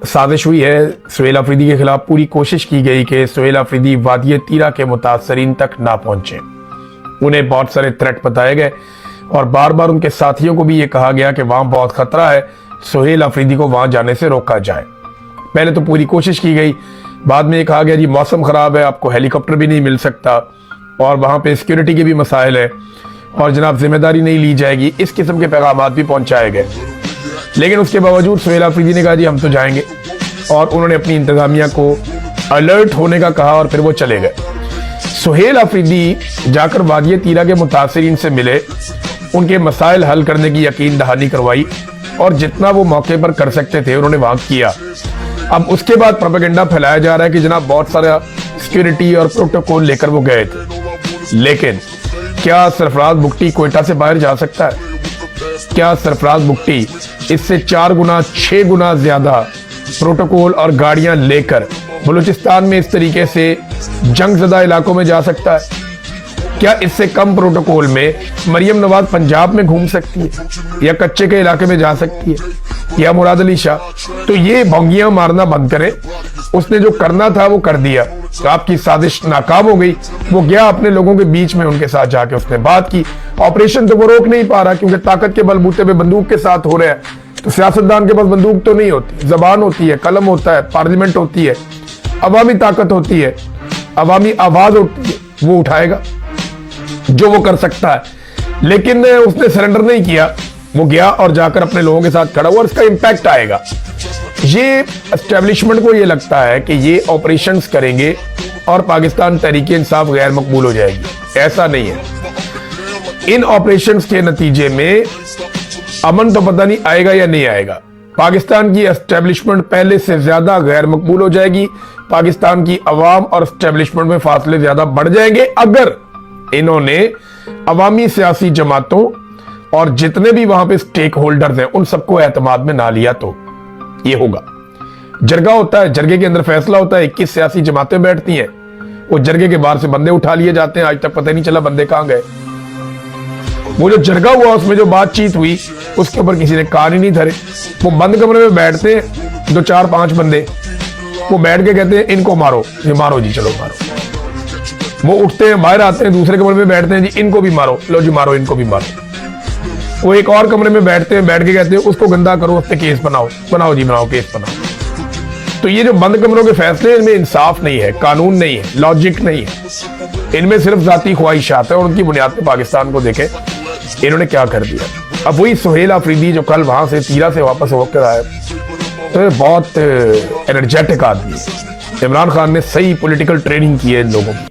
साजिश हुई है। सुहेल अफरीदी के खिलाफ पूरी कोशिश की गई कि सुहेल अफरीदी वादी तीरा के मुतासरीन तक ना पहुंचे। उन्हें बहुत सारे थ्रेट बताए गए और बार बार उनके साथियों को भी ये कहा गया कि वहां बहुत खतरा है, सुहेल अफरीदी को वहां जाने से रोका जाए। पहले तो पूरी कोशिश की गई, बाद में ये कहा गया जी मौसम खराब है, आपको हेलीकॉप्टर भी नहीं मिल सकता और वहां पे सिक्योरिटी के भी मसाइल है और जनाब जिम्मेदारी नहीं ली जाएगी। इस किस्म के पैगाम भी पहुंचाए गए, लेकिन उसके बावजूद सुहेल अफरीदी ने कहा जी हम तो जाएंगे और उन्होंने अपनी इंतजामिया को अलर्ट होने का कहा और फिर वो चले गए। सुहेल अफरीदी जाकर वादी तीरा के मुतासरीन से मिले, उनके मसाइल हल करने की यकीन दहानी करवाई और जितना वो मौके पर कर सकते थे उन्होंने वहां किया। अब उसके बाद प्रोपेगेंडा फैलाया जा रहा है कि जनाब बहुत सारा सिक्योरिटी और प्रोटोकॉल लेकर वो गए थे, लेकिन क्या सरफराज बुगटी कोयटा से बाहर जा सकता है? क्या सरफराज बुगटी इससे 4 गुना 6 गुना ज्यादा प्रोटोकॉल और गाड़ियां लेकर बलूचिस्तान में इस तरीके से जंगज़दा इलाकों में जा सकता है? क्या इससे कम प्रोटोकॉल में मरियम नवाज पंजाब में घूम सकती है या कच्चे के इलाके में जा सकती है या मुराद अली शाह? तो ये भोंगियां मारना बंद करें। उसने जो करना था वो कर दिया, तो आपकी साजिश नाकाम हो गई। वो गया अपने लोगों के बीच में, उनके साथ जाके उसने बात की। ऑपरेशन तो वो रोक नहीं पा रहा क्योंकि ताकत के बलबूते पे बंदूक के साथ हो रहा है। तो सियासतदान के पास बंदूक तो नहीं होती, जबान होती है, कलम होता है, पार्लियामेंट होती है, अवामी ताकत होती है, अवामी आवाज होती है, वो उठाएगा जो वो कर सकता है। लेकिन उसने सरेंडर नहीं किया, वो गया और जाकर अपने लोगों के साथ खड़ा हुआ और इसका इंपैक्ट आएगा। ये एस्टेब्लिशमेंट को ये लगता है कि ये ऑपरेशंस करेंगे और पाकिस्तान तहरीक इंसाफ गैर मकबूल हो जाएगी। ऐसा नहीं है। इन ऑपरेशंस के नतीजे में अमन तो पता नहीं आएगा या नहीं आएगा। पाकिस्तान की एस्टेब्लिशमेंट पहले से ज्यादा गैर मकबूल हो जाएगी। पाकिस्तान की अवाम और एस्टेब्लिशमेंट में फासले ज्यादा बढ़ जाएंगे अगर इन्होंने अवामी सियासी जमातों और जितने भी वहां पे स्टेक होल्डर्स हैं उन सबको एतमाद में ना लिया। तो ये होगा। जरगा होता है, जरगे के अंदर फैसला होता है, 21 सियासी जमातें बैठती हैं, वो जरगे के बाहर से बंदे उठा लिए जाते हैं, आज तक पता ही नहीं चला बंदे कहां गए। वो जो जरगा हुआ उसमें जो बातचीत हुई उसके ऊपर किसी ने कान ही नहीं धरे। वो बंद कमरे में बैठते हैं 2 4 5 बंदे, वो बैठ के कहते हैं इनको मारो, ये मारो जी, चलो मारो। वो उठते हैं, बाहर आते हैं, दूसरे कमरे में बैठते हैं, जी इनको भी मारो, लो जी मारो, इनको भी मारो। वो एक और कमरे में बैठते हैं, बैठ के कहते हैं उसको गंदा करो, उस पर केस बनाओ, बनाओ जी बनाओ, केस बनाओ। तो ये जो बंद कमरों के फैसले, इनमें इंसाफ नहीं है, कानून नहीं है, लॉजिक नहीं है, इनमें सिर्फ जाती ख्वाहिशात है और उनकी बुनियाद पर पाकिस्तान को देखे इन्होंने क्या कर दिया। अब वही सुहेल अफरीदी जो कल वहां से तीरा से वापस होकर आए, तो ये बहुत एनर्जेटिक आदमी है। इमरान खान ने सही पॉलिटिकल ट्रेनिंग की है इन लोगों की।